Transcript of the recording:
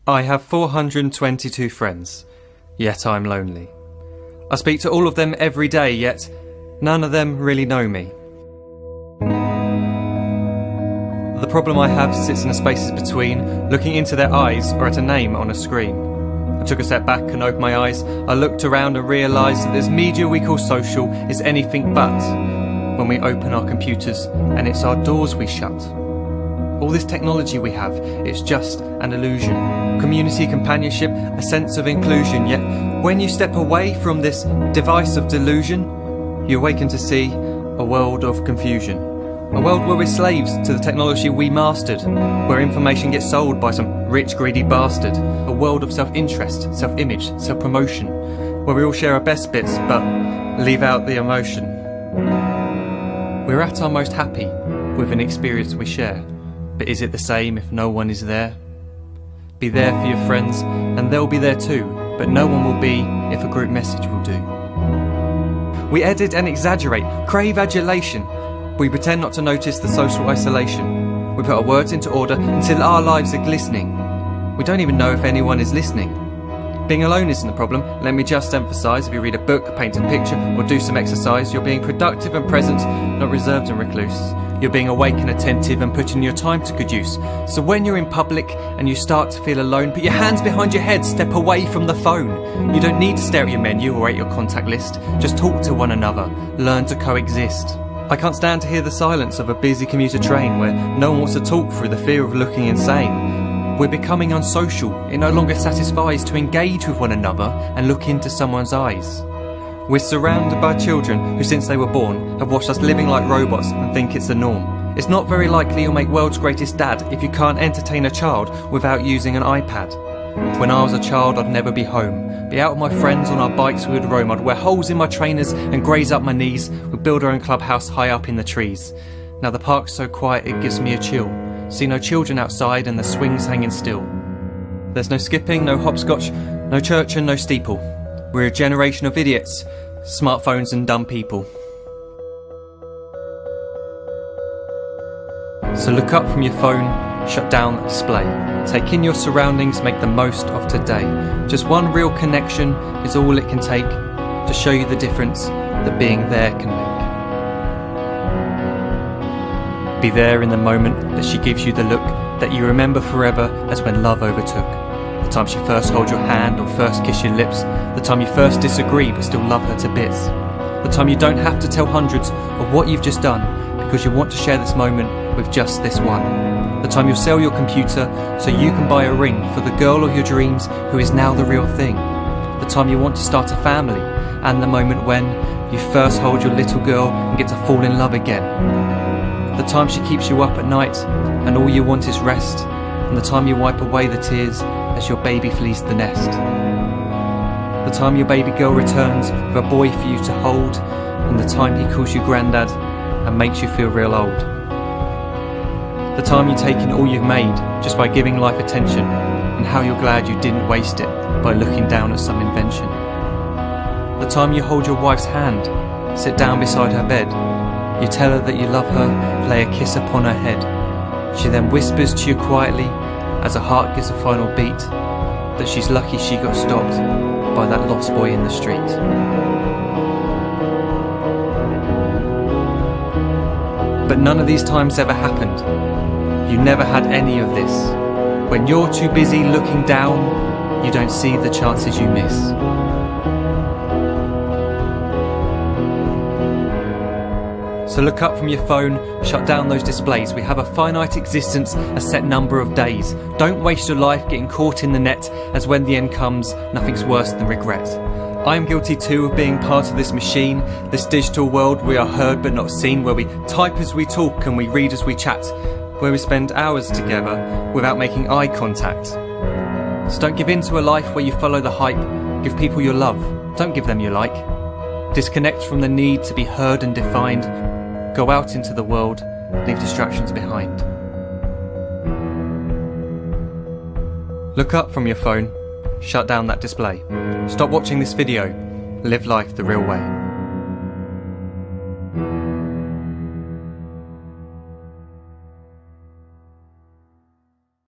I have 422 friends, yet I'm lonely. I speak to all of them every day, yet none of them really know me. The problem I have sits in the spaces between looking into their eyes or at a name on a screen. I took a step back and opened my eyes. I looked around and realised that this media we call social is anything but when we open our computers and it's our doors we shut. All this technology we have, it's just an illusion. Community, companionship, a sense of inclusion. Yet when you step away from this device of delusion, you awaken to see a world of confusion. A world where we're slaves to the technology we mastered, where information gets sold by some rich, greedy bastard. A world of self-interest, self-image, self-promotion, where we all share our best bits but leave out the emotion. We're at our most happy with an experience we share. But is it the same if no one is there? Be there for your friends, and they'll be there too, but no one will be if a group message will do. We edit and exaggerate, crave adulation. We pretend not to notice the social isolation. We put our words into order until our lives are glistening. We don't even know if anyone is listening. Being alone isn't the problem. Let me just emphasise, if you read a book, paint a picture, or do some exercise, you're being productive and present, not reserved and recluse. You're being awake and attentive and putting your time to good use. So when you're in public and you start to feel alone, put your hands behind your head, step away from the phone. You don't need to stare at your menu or at your contact list. Just talk to one another. Learn to coexist. I can't stand to hear the silence of a busy commuter train where no one wants to talk through the fear of looking insane. We're becoming unsocial. It no longer satisfies to engage with one another and look into someone's eyes. We're surrounded by children who, since they were born, have watched us living like robots and think it's the norm. It's not very likely you'll make world's greatest dad if you can't entertain a child without using an iPad. When I was a child, I'd never be home. Be out with my friends on our bikes, we would roam. I'd wear holes in my trainers and graze up my knees. We'd build our own clubhouse high up in the trees. Now the park's so quiet it gives me a chill. See no children outside and the swings hanging still. There's no skipping, no hopscotch, no church and no steeple. We're a generation of idiots, smartphones and dumb people. So look up from your phone, shut down the display. Take in your surroundings, make the most of today. Just one real connection is all it can take to show you the difference that being there can make. Be there in the moment that she gives you the look that you remember forever as when love overtook. The time she first holds your hand or first kiss your lips. The time you first disagree but still love her to bits. The time you don't have to tell hundreds of what you've just done because you want to share this moment with just this one. The time you'll sell your computer so you can buy a ring for the girl of your dreams who is now the real thing. The time you want to start a family, and the moment when you first hold your little girl and get to fall in love again. The time she keeps you up at night and all you want is rest, and the time you wipe away the tears as your baby flees the nest. The time your baby girl returns with a boy for you to hold, and the time he calls you granddad and makes you feel real old. The time you take in all you've made just by giving life attention, and how you're glad you didn't waste it by looking down at some invention. The time you hold your wife's hand, sit down beside her bed, you tell her that you love her, lay a kiss upon her head. She then whispers to you quietly, as her heart gives a final beat, that she's lucky she got stopped by that lost boy in the street. But none of these times ever happened. You never had any of this. When you're too busy looking down, you don't see the chances you miss. So look up from your phone, shut down those displays. We have a finite existence, a set number of days. Don't waste your life getting caught in the net, as when the end comes, nothing's worse than regret. I am guilty too of being part of this machine, this digital world we are heard but not seen, where we type as we talk and we read as we chat, where we spend hours together without making eye contact. So don't give in to a life where you follow the hype. Give people your love, don't give them your like. Disconnect from the need to be heard and defined. Go out into the world, leave distractions behind. Look up from your phone, shut down that display. Stop watching this video, live life the real way.